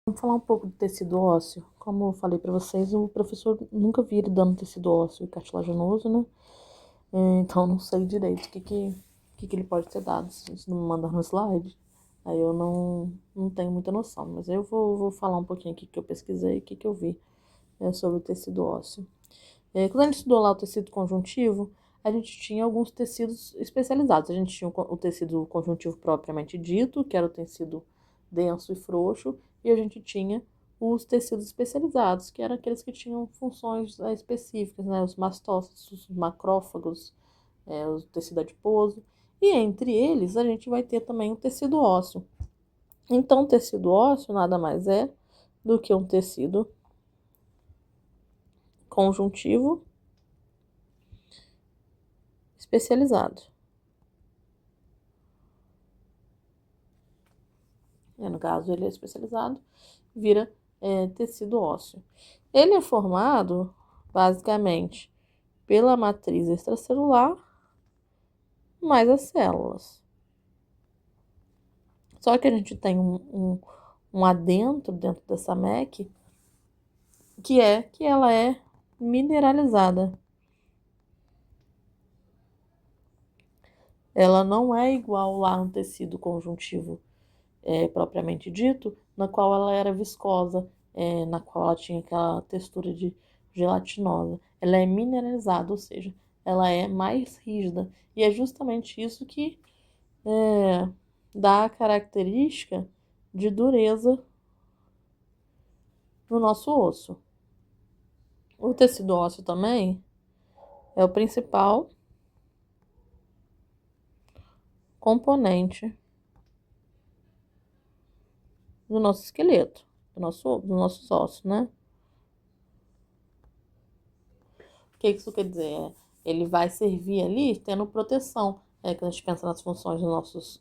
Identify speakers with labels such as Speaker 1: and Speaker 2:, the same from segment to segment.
Speaker 1: Vamos falar um pouco do tecido ósseo. Como eu falei para vocês, o professor nunca vi ele dando tecido ósseo e cartilaginoso, né? Então eu não sei direito o que ele pode ter dado, se não me mandar no slide. Aí eu não tenho muita noção, mas eu vou falar um pouquinho aqui que eu pesquisei, o que eu vi sobre o tecido ósseo. Quando a gente estudou lá o tecido conjuntivo, a gente tinha alguns tecidos especializados. A gente tinha o tecido conjuntivo propriamente dito, que era o tecido denso e frouxo, e a gente tinha os tecidos especializados, que eram aqueles que tinham funções específicas, né? Os mastócitos, os macrófagos, o tecido adiposo. E entre eles, a gente vai ter também o tecido ósseo. Então, o tecido ósseo nada mais é do que um tecido conjuntivo especializado. No caso, ele é especializado, vira tecido ósseo. Ele é formado, basicamente, pela matriz extracelular mais as células. Só que a gente tem um adentro dentro dessa MEC, que ela é mineralizada. Ela não é igual lá no tecido conjuntivo propriamente dito, na qual ela era viscosa, na qual ela tinha aquela textura de gelatinosa. Ela é mineralizada, ou seja, ela é mais rígida. E é justamente isso que dá a característica de dureza no nosso osso. O tecido ósseo também é o principal componente do nosso esqueleto, dos nossos ossos, né? O que isso quer dizer? Ele vai servir ali tendo proteção. Quando a gente pensa nas funções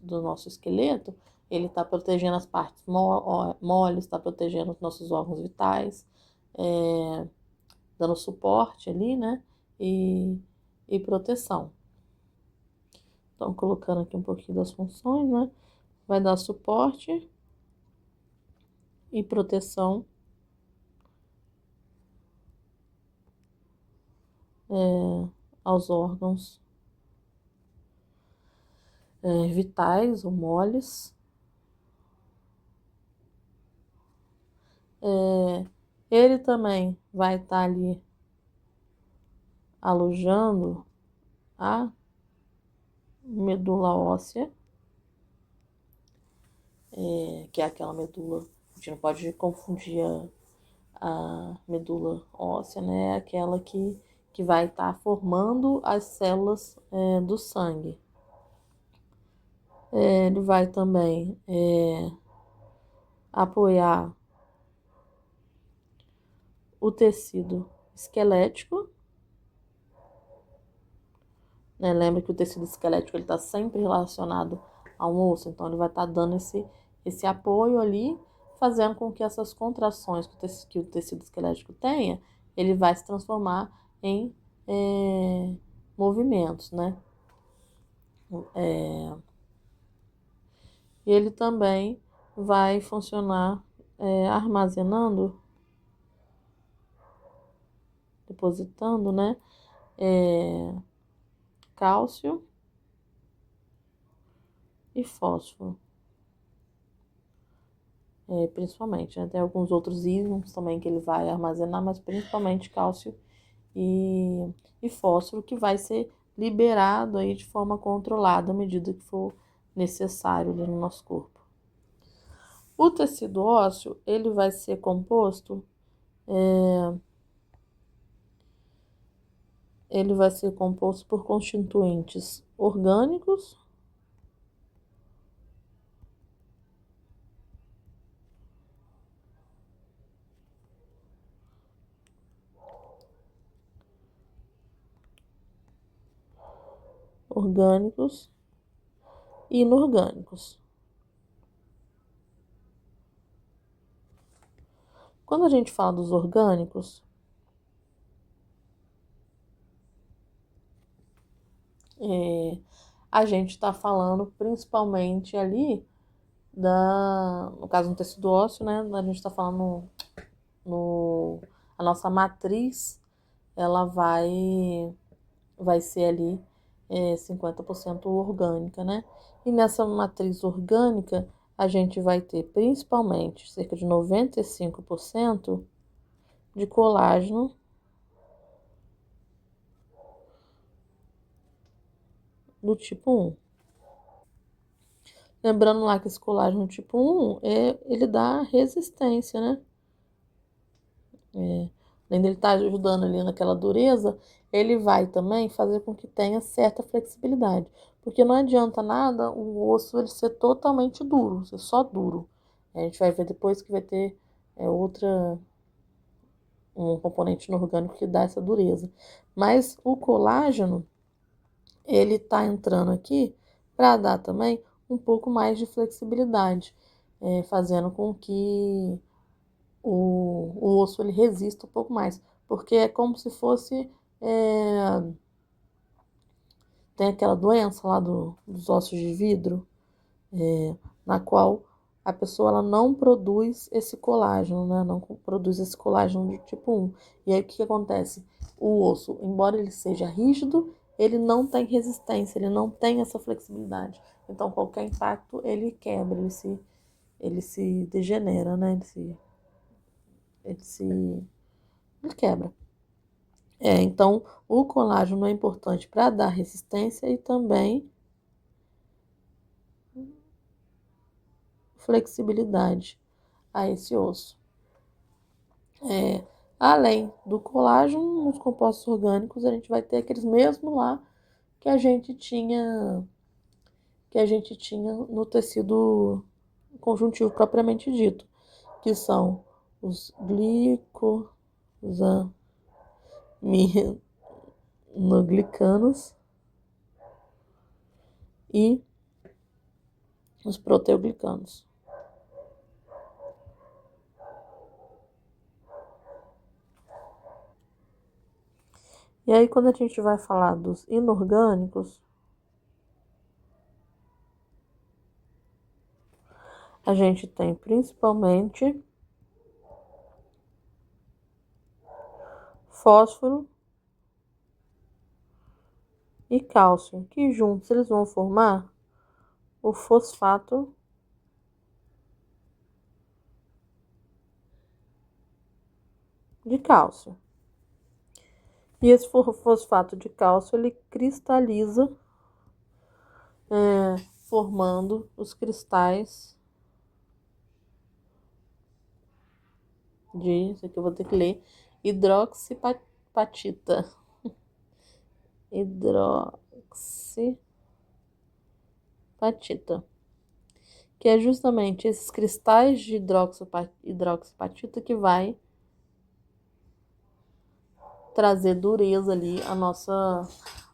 Speaker 1: do nosso esqueleto, ele está protegendo as partes moles, está protegendo os nossos órgãos vitais, é, dando suporte ali, né? E proteção. Então, colocando aqui um pouquinho das funções, né? Vai dar suporte e proteção aos órgãos vitais ou moles. Ele também vai estar ali alojando a medula óssea, que é aquela medula, a gente não pode confundir a medula óssea, né? É aquela que vai estar formando as células do sangue. Ele vai também apoiar o tecido esquelético, né? Lembra que o tecido esquelético ele está sempre relacionado ao osso, então ele vai estar dando esse apoio ali, fazendo com que essas contrações que o tecido esquelético tenha, ele vai se transformar em movimentos, né? E ele também vai funcionar armazenando, depositando, né? Cálcio e fósforo. Principalmente, né? Tem alguns outros íons também que ele vai armazenar, mas principalmente cálcio e, e fósforo, que vai ser liberado aí de forma controlada à medida que for necessário ali no nosso corpo. O tecido ósseo, ele vai ser composto, ele vai ser composto por constituintes orgânicos, orgânicos e inorgânicos. Quando a gente fala dos orgânicos, a gente está falando principalmente ali no caso, no tecido ósseo, né? A gente está falando a nossa matriz, ela vai ser ali 50% orgânica, né? E nessa matriz orgânica, a gente vai ter principalmente cerca de 95% de colágeno do tipo 1. Lembrando lá que esse colágeno tipo 1, ele dá resistência, né? Além dele estar ajudando ali naquela dureza, ele vai também fazer com que tenha certa flexibilidade. Porque não adianta nada o osso ele ser totalmente duro, ser só duro. A gente vai ver depois que vai ter um componente inorgânico que dá essa dureza. Mas o colágeno, ele tá entrando aqui para dar também um pouco mais de flexibilidade, fazendo com que o osso ele resista um pouco mais, porque é como se fosse tem aquela doença lá dos ossos de vidro, na qual a pessoa ela não produz esse colágeno, né? Não produz esse colágeno de tipo 1. E aí o que acontece? O osso, embora ele seja rígido, ele não tem resistência, ele não tem essa flexibilidade. Então qualquer impacto ele quebra, ele se degenera, né? Ele quebra. Então, o colágeno é importante para dar resistência e também flexibilidade a esse osso. Além do colágeno, nos compostos orgânicos, a gente vai ter aqueles mesmos lá que a gente tinha, que a gente tinha no tecido conjuntivo propriamente dito, que são os glicosaminoglicanos e os proteoglicanos. E aí, quando a gente vai falar dos inorgânicos, a gente tem principalmente fósforo e cálcio, que juntos eles vão formar o fosfato de cálcio. E esse fosfato de cálcio ele cristaliza, formando os cristais isso aqui eu vou ter que ler, hidroxipatita. Hidroxipatita. Que é justamente esses cristais de hidroxipatita que vai trazer dureza ali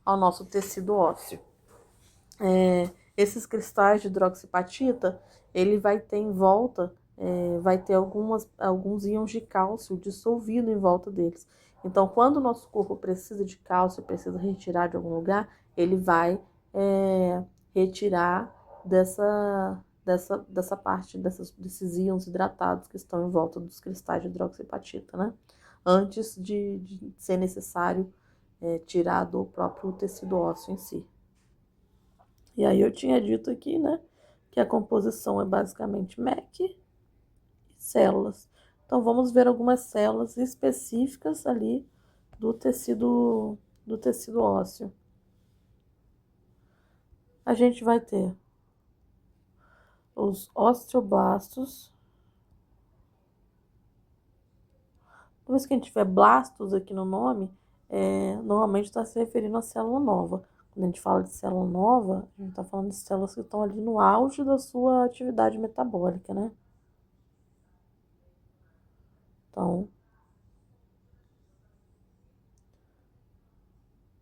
Speaker 1: ao nosso tecido ósseo. Esses cristais de hidroxipatita, ele vai ter em volta, vai ter alguns íons de cálcio dissolvido em volta deles. Então, quando o nosso corpo precisa de cálcio, precisa retirar de algum lugar, ele vai retirar dessa parte, desses íons hidratados que estão em volta dos cristais de hidroxipatita, né? Antes de ser necessário tirar do próprio tecido ósseo em si. E aí eu tinha dito aqui, né, que a composição é basicamente MEC e células. Então vamos ver algumas células específicas ali do tecido ósseo. A gente vai ter os osteoblastos. Por isso que a gente tiver blastos aqui no nome, normalmente está se referindo à célula nova. Quando a gente fala de célula nova, a gente está falando de células que estão ali no auge da sua atividade metabólica, né? Então,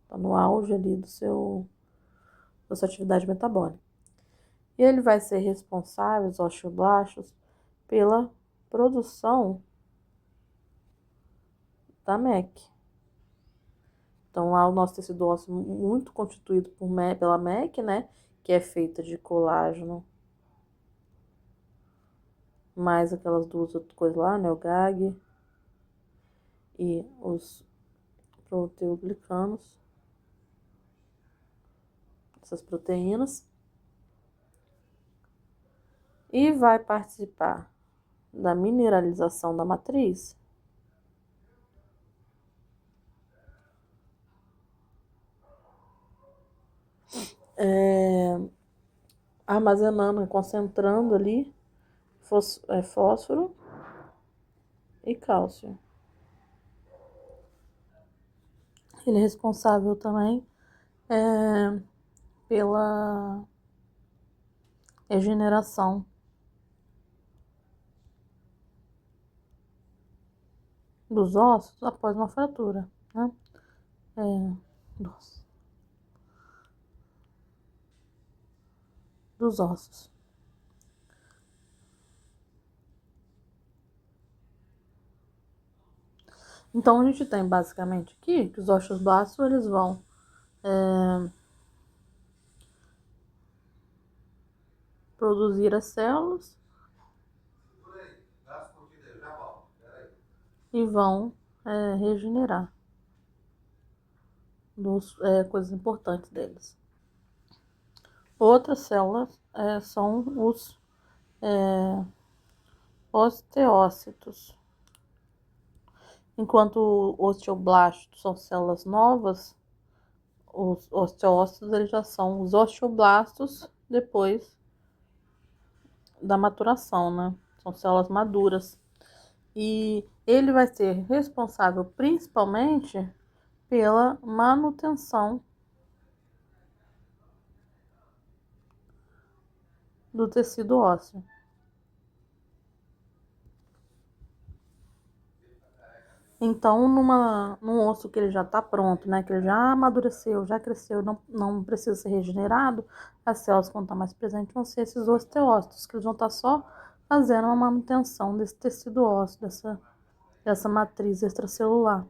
Speaker 1: está no auge ali da sua atividade metabólica. E ele vai ser responsável, os osteoblastos, pela produção da MEC. Então, lá o nosso tecido ósseo muito constituído pela MEC, né? Que é feita de colágeno mais aquelas duas outras coisas lá, né? O GAG e os proteoglicanos, essas proteínas, e vai participar da mineralização da matriz armazenando, concentrando ali fósforo e cálcio. Ele é responsável também pela regeneração dos ossos após uma fratura, né? Dos ossos. Então a gente tem basicamente aqui que os osteoblastos eles vão produzir as células e vão regenerar coisas importantes deles. Outras células são os osteócitos. Enquanto os osteoblastos são células novas, os osteócitos eles já são os osteoblastos depois da maturação, né? São células maduras. E ele vai ser responsável principalmente pela manutenção do tecido ósseo. Então, num osso que ele já está pronto, né, que ele já amadureceu, já cresceu, não precisa ser regenerado, as células que vão estar mais presentes vão ser esses osteócitos, que eles vão estar só fazendo uma manutenção desse tecido ósseo, dessa matriz extracelular.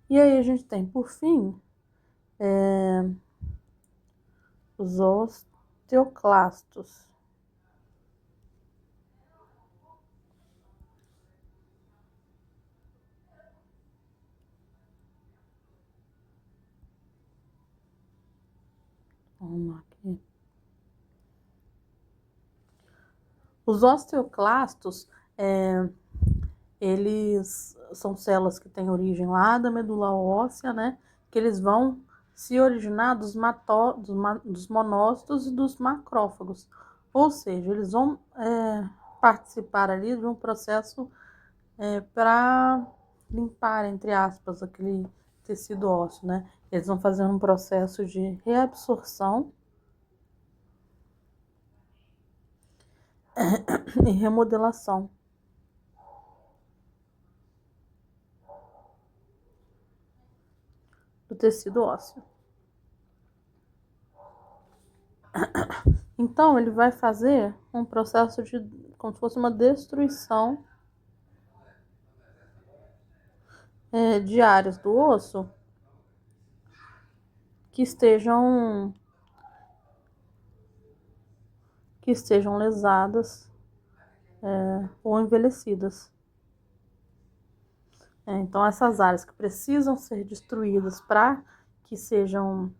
Speaker 1: E aí a gente tem, por fim, os osteoclastos. Vamos aqui. Os osteoclastos, eles são células que têm origem lá da medula óssea, né? Que eles vão se originar dos monócitos e dos macrófagos. Ou seja, eles vão participar ali de um processo para limpar, entre aspas, aquele tecido ósseo, né? Eles vão fazer um processo de reabsorção e remodelação do tecido ósseo. Então, ele vai fazer um processo de, como se fosse uma destruição de áreas do osso que estejam lesadas ou envelhecidas. Então, essas áreas que precisam ser destruídas para que sejam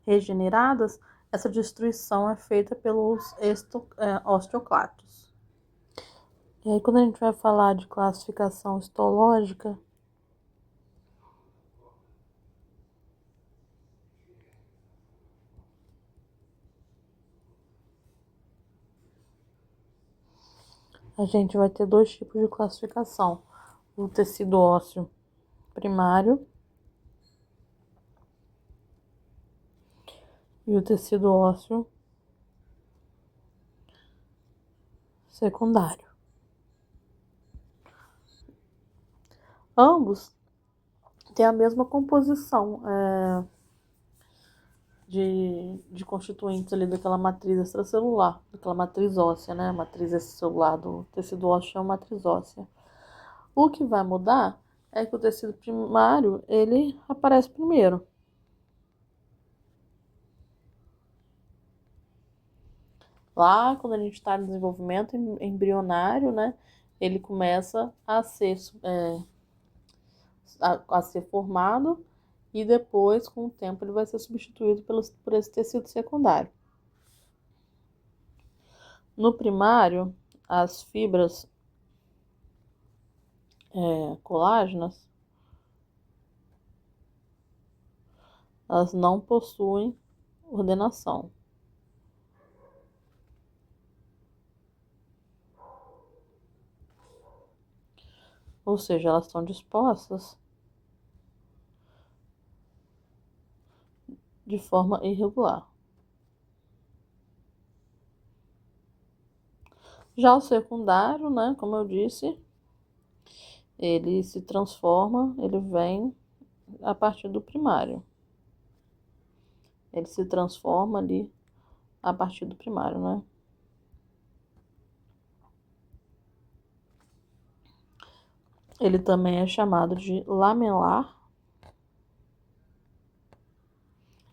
Speaker 1: regeneradas, essa destruição é feita pelos osteoclastos. E aí, quando a gente vai falar de classificação histológica, a gente vai ter dois tipos de classificação: o tecido ósseo primário e o tecido ósseo secundário. Ambos têm a mesma composição de constituintes ali daquela matriz extracelular, daquela matriz óssea, né? A matriz extracelular do tecido ósseo é uma matriz óssea. O que vai mudar é que o tecido primário, ele aparece primeiro. Lá, quando a gente está em desenvolvimento embrionário, né, ele começa a ser formado e depois, com o tempo, ele vai ser substituído por esse tecido secundário. No primário, as fibras colágenas, elas não possuem ordenação. Ou seja, elas estão dispostas de forma irregular. Já o secundário, né, como eu disse, ele se transforma, ele vem a partir do primário. Ele se transforma ali a partir do primário, né? Ele também é chamado de lamelar.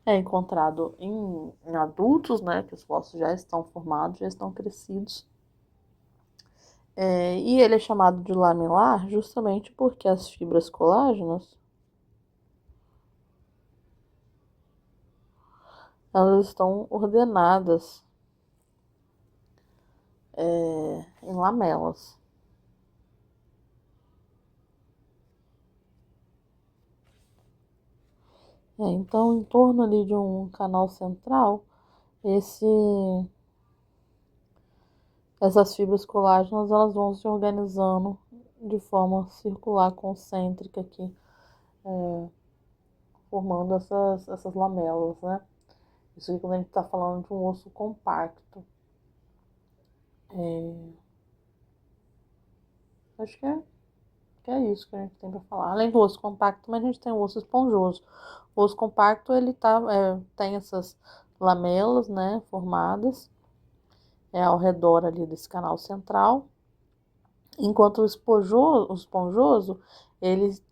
Speaker 1: É encontrado em adultos, né? Que os ossos já estão formados, já estão crescidos. E ele é chamado de lamelar justamente porque as fibras colágenas, elas estão ordenadas em lamelas. Então, em torno ali de um canal central, essas fibras colágenas elas vão se organizando de forma circular, concêntrica aqui, formando essas lamelas, né? Isso aqui quando a gente está falando de um osso compacto. Acho que é isso que a gente tem para falar. Além do osso compacto, mas a gente tem o osso esponjoso. O osso compacto, ele tem essas lamelas, né, formadas ao redor ali desse canal central. Enquanto o esponjoso, eles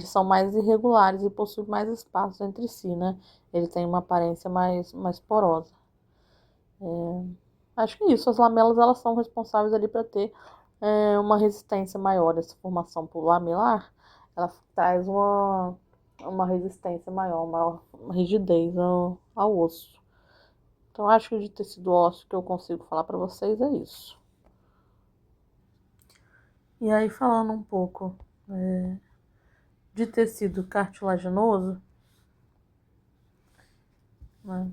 Speaker 1: são mais irregulares e possuem mais espaço entre si, né? Ele tem uma aparência mais porosa. Acho que é isso. As lamelas, elas são responsáveis ali para ter uma resistência maior. Essa formação por lamelar, ela traz uma resistência maior, uma rigidez ao osso. Então, acho que de tecido ósseo que eu consigo falar para vocês é isso. E aí, falando um pouco de tecido cartilaginoso, né?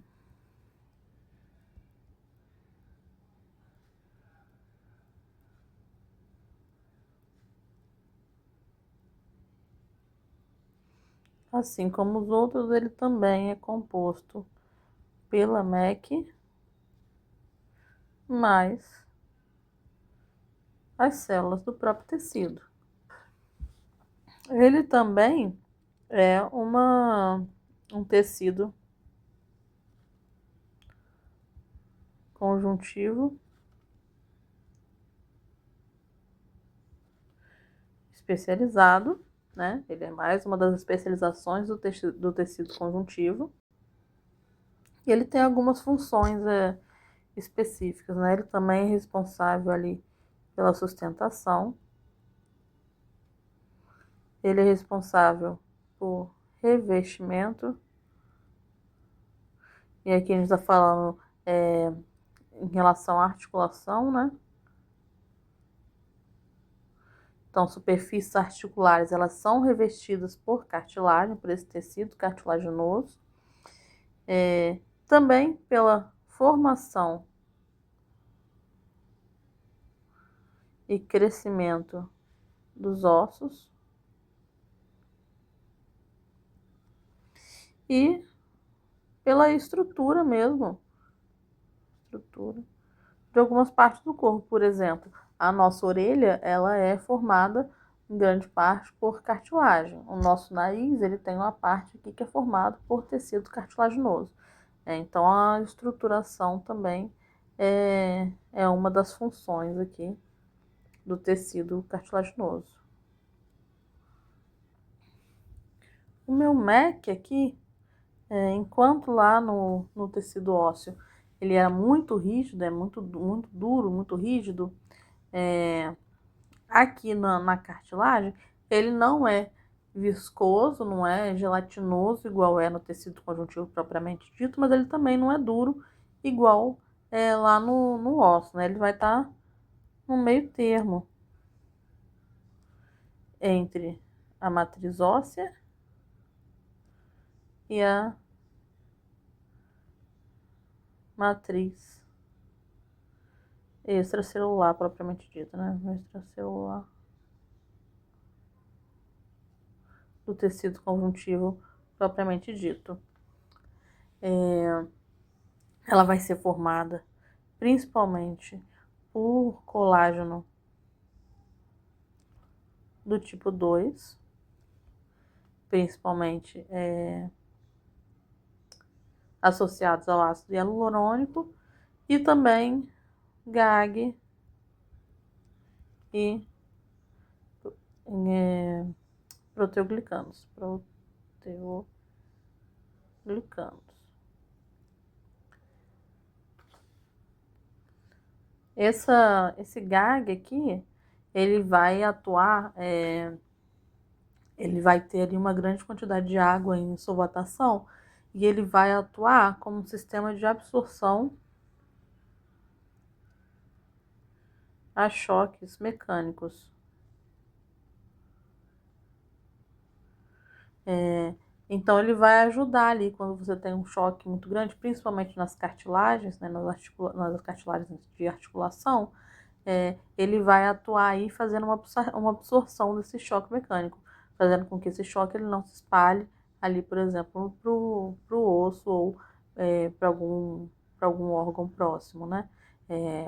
Speaker 1: Assim como os outros, ele também é composto pela MEC mais as células do próprio tecido. Ele também é um tecido conjuntivo especializado, né? Ele é mais uma das especializações do tecido conjuntivo. E ele tem algumas funções específicas, né? Ele também é responsável ali pela sustentação. Ele é responsável por revestimento. E aqui a gente está falando em relação à articulação, né? Então, superfícies articulares, elas são revestidas por cartilagem, por esse tecido cartilaginoso. Também pela formação e crescimento dos ossos. E pela estrutura mesmo, de algumas partes do corpo. Por exemplo, a nossa orelha, ela é formada em grande parte por cartilagem. O nosso nariz, ele tem uma parte aqui que é formada por tecido cartilaginoso. Então, a estruturação também é uma das funções aqui do tecido cartilaginoso. O meu MEC aqui, enquanto lá no tecido ósseo ele era muito rígido, é muito duro, muito rígido, aqui na cartilagem, ele não é viscoso, não é gelatinoso, igual é no tecido conjuntivo propriamente dito, mas ele também não é duro, igual lá no osso, né? Ele vai estar no meio termo entre a matriz óssea e a matriz extracelular, propriamente dita, né? Extracelular do tecido conjuntivo propriamente dito. Ela vai ser formada principalmente por colágeno do tipo 2, principalmente associados ao ácido hialurônico, e também GAG e proteoglicanos. Esse GAG aqui, ele vai atuar, ele vai ter ali uma grande quantidade de água em solvatação, e ele vai atuar como um sistema de absorção a choques mecânicos. Então, ele vai ajudar ali quando você tem um choque muito grande, principalmente nas cartilagens, né, nas cartilagens de articulação, ele vai atuar aí fazendo uma absorção desse choque mecânico, fazendo com que esse choque ele não se espalhe ali, por exemplo, para o osso ou para algum órgão próximo, né?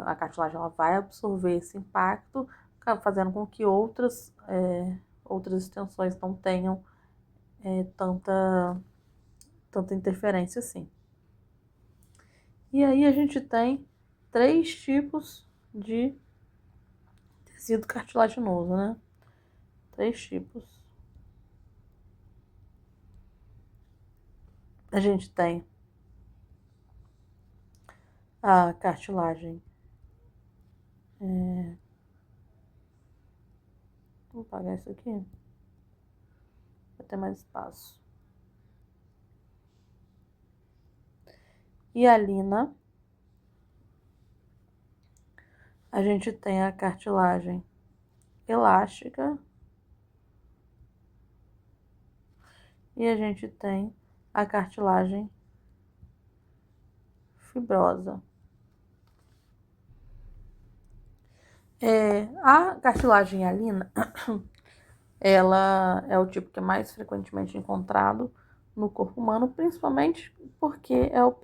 Speaker 1: A cartilagem ela vai absorver esse impacto, fazendo com que outras extensões não tenham tanta interferência assim. E aí a gente tem 3 tipos de tecido cartilaginoso, né? 3 tipos. A gente tem a cartilagem. Vou apagar isso aqui para ter mais espaço. Hialina. A gente tem a cartilagem elástica. E a gente tem a cartilagem fibrosa. A cartilagem hialina, ela é o tipo que é mais frequentemente encontrado no corpo humano, principalmente porque ela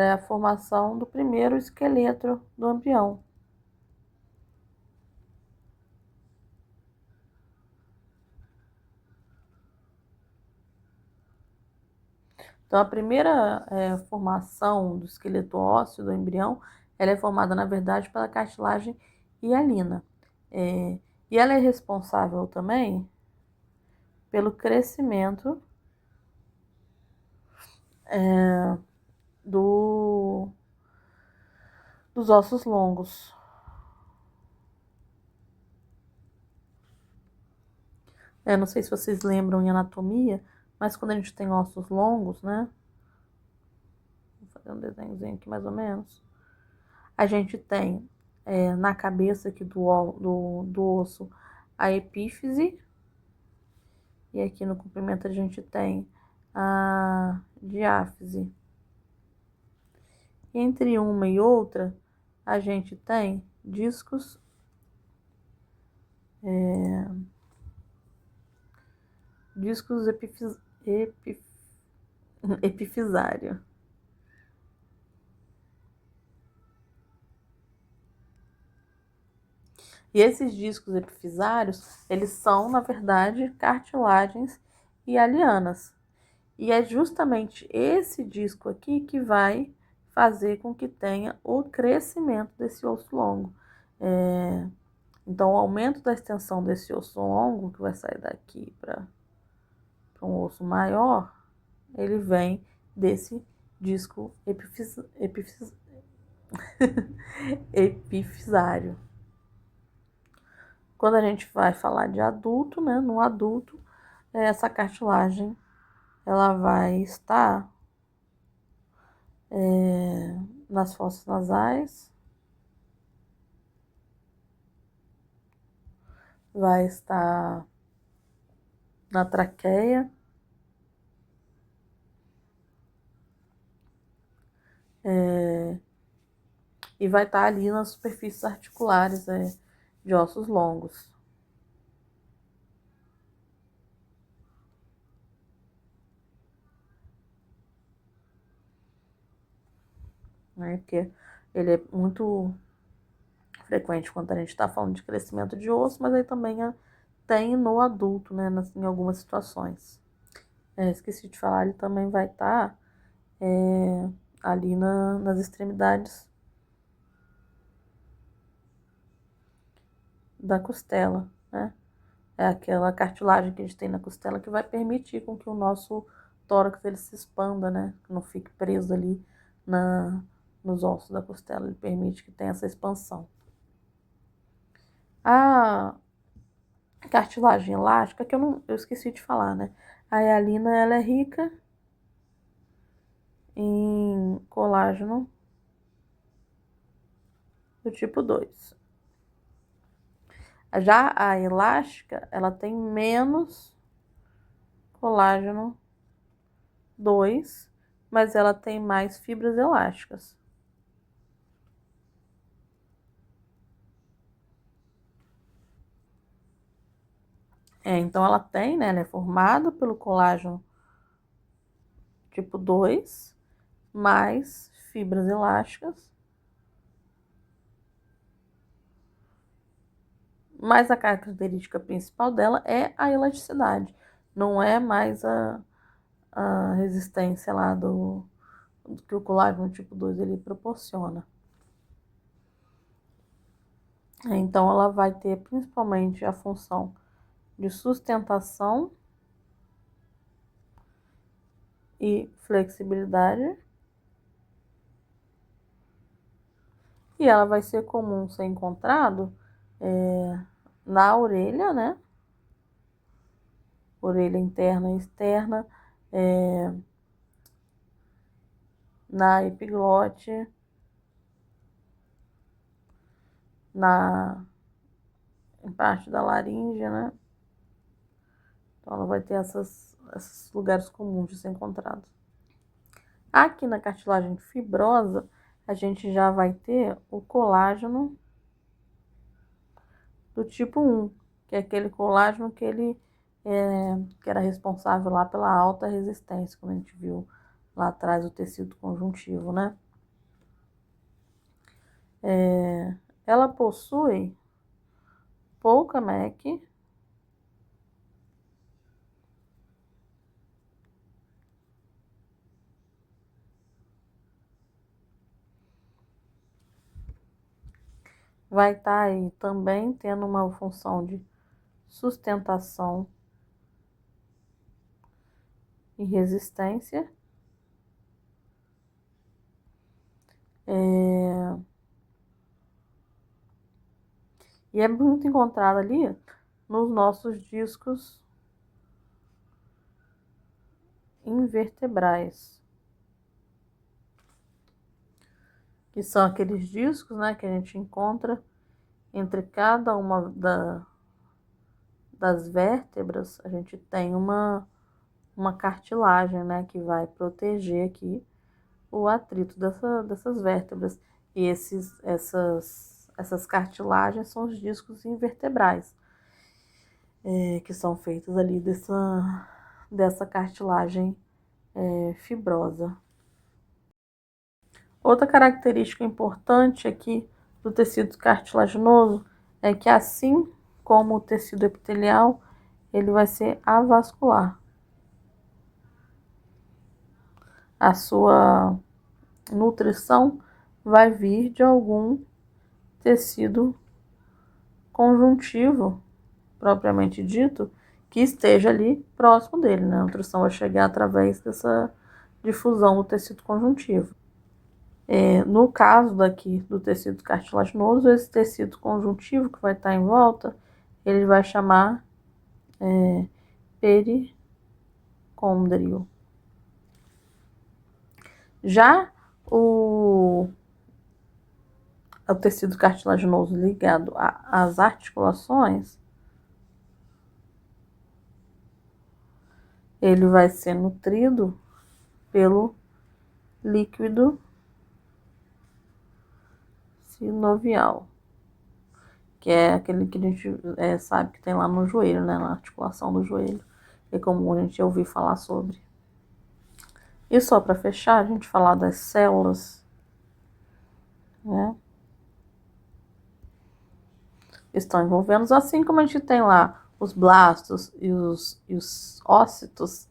Speaker 1: é a formação do primeiro esqueleto do embrião. Então, a primeira formação do esqueleto ósseo do embrião, ela é formada, na verdade, pela cartilagem hialina. E ela é responsável também pelo crescimento dos ossos longos. Não sei se vocês lembram em anatomia, mas quando a gente tem ossos longos, né? Vou fazer um desenhozinho aqui mais ou menos. A gente tem na cabeça aqui do osso a epífise. E aqui no comprimento a gente tem a diáfise. Entre uma e outra, a gente tem discos epifisário. E esses discos epifisários, eles são, na verdade, cartilagens hialianas. E é justamente esse disco aqui que vai fazer com que tenha o crescimento desse osso longo. Então, o aumento da extensão desse osso longo, que vai sair daqui para um osso maior, ele vem desse disco epifisário. Quando a gente vai falar de adulto, né, no adulto, essa cartilagem ela vai estar nas fossas nasais, vai estar na traqueia, e vai estar ali nas superfícies articulares de ossos longos. Né? Porque ele é muito frequente quando a gente está falando de crescimento de osso, mas aí também tem no adulto, né, em algumas situações. Esqueci de falar, ele também vai estar ali nas extremidades da costela, né? É aquela cartilagem que a gente tem na costela que vai permitir com que o nosso tórax ele se expanda, né? Que não fique preso ali nos ossos da costela. Ele permite que tenha essa expansão. A cartilagem elástica, que eu esqueci de falar, né? A hialina, ela é rica em colágeno do tipo 2. Já a elástica, ela tem menos colágeno 2, mas ela tem mais fibras elásticas. Então ela tem, né? Ela é formada pelo colágeno tipo 2, mais fibras elásticas. Mas a característica principal dela é a elasticidade. Não é mais a resistência lá do que o colágeno tipo 2 ele proporciona. Então ela vai ter principalmente a função de sustentação e flexibilidade. E ela vai ser comum ser encontrado na orelha, né? Orelha interna e externa, na epiglote, em parte da laringe, né? Então ela vai ter esses lugares comuns de ser encontrado. Aqui na cartilagem fibrosa, a gente já vai ter o colágeno do tipo 1, que é aquele colágeno que que era responsável lá pela alta resistência, como a gente viu lá atrás o tecido conjuntivo, né? Ela possui pouca MEC, vai estar aí também tendo uma função de sustentação e resistência. E é muito encontrado ali nos nossos discos invertebrais, que são aqueles discos, né, que a gente encontra entre cada uma das vértebras. A gente tem uma cartilagem, né, que vai proteger aqui o atrito dessas vértebras. E essas cartilagens são os discos invertebrais, que são feitos ali dessa cartilagem fibrosa. Outra característica importante aqui do tecido cartilaginoso é que, assim como o tecido epitelial, ele vai ser avascular. A sua nutrição vai vir de algum tecido conjuntivo, propriamente dito, que esteja ali próximo dele, né? A nutrição vai chegar através de fusão do tecido conjuntivo. No caso daqui do tecido cartilaginoso, esse tecido conjuntivo que vai estar em volta, ele vai chamar pericôndrio. Já o tecido cartilaginoso ligado às articulações, ele vai ser nutrido pelo líquido sinovial, que é aquele que a gente sabe que tem lá no joelho, né, na articulação do joelho. É comum a gente ouvir falar sobre. E só para fechar, a gente falar das células, né? Estão envolvendo, assim como a gente tem lá os blastos e os ócitos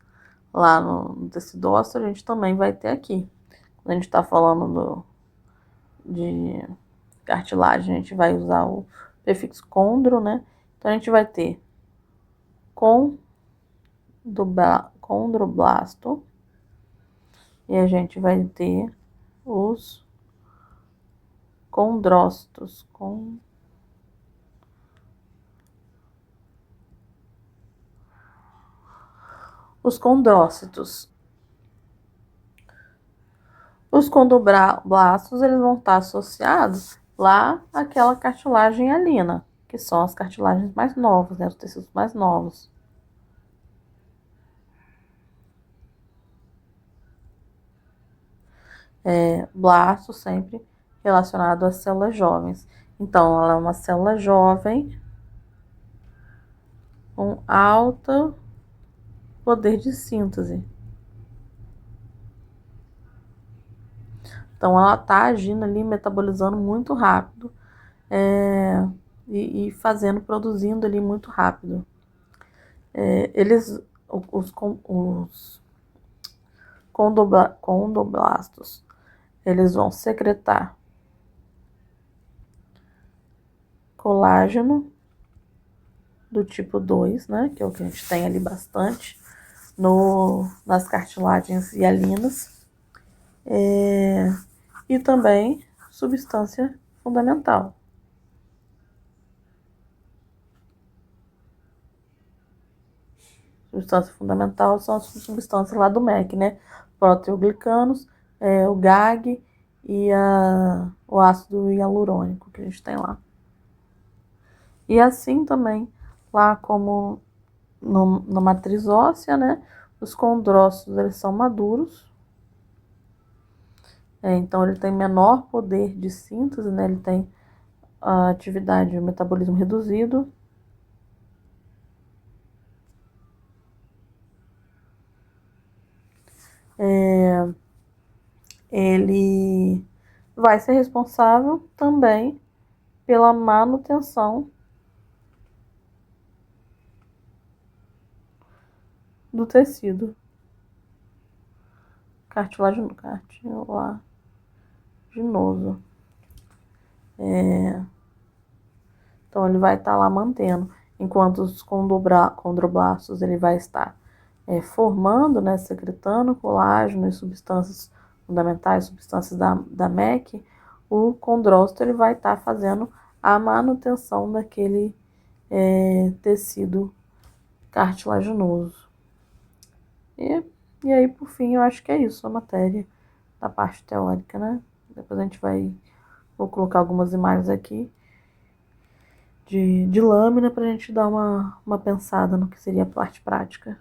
Speaker 1: lá no tecido ósseo, a gente também vai ter aqui. Quando a gente está falando de cartilagem, a gente vai usar o prefixo condro, né? Então a gente vai ter condroblasto e a gente vai ter os condrócitos. Os condrócitos. Os condroblastos, eles vão estar associados lá àquela cartilagem hialina, que são as cartilagens mais novas, né, os tecidos mais novos. Blasto sempre relacionado às células jovens. Então, ela é uma célula jovem com alto poder de síntese. Então, ela está agindo ali, metabolizando muito rápido e produzindo ali muito rápido. Os condroblastos, eles vão secretar colágeno do tipo 2, né, que é o que a gente tem ali bastante nas cartilagens hialinas, e também substância fundamental. Substância fundamental são as substâncias lá do MEC, né? Proteoglicanos, o GAG e o ácido hialurônico que a gente tem lá. E assim também, lá como na matriz óssea, né? Os condrócitos, eles são maduros. Então, ele tem menor poder de síntese, né? Ele tem a atividade, o metabolismo reduzido. Ele vai ser responsável também pela manutenção do tecido cartilaginoso. Então, ele vai estar lá mantendo, enquanto os condroblastos ele vai estar formando, né, secretando colágeno e substâncias fundamentais, substâncias da MEC, o condrócito ele vai estar fazendo a manutenção daquele tecido cartilaginoso. E aí, por fim, eu acho que é isso a matéria da parte teórica, né? Depois a gente vou colocar algumas imagens aqui de lâmina para a gente dar uma pensada no que seria a parte prática.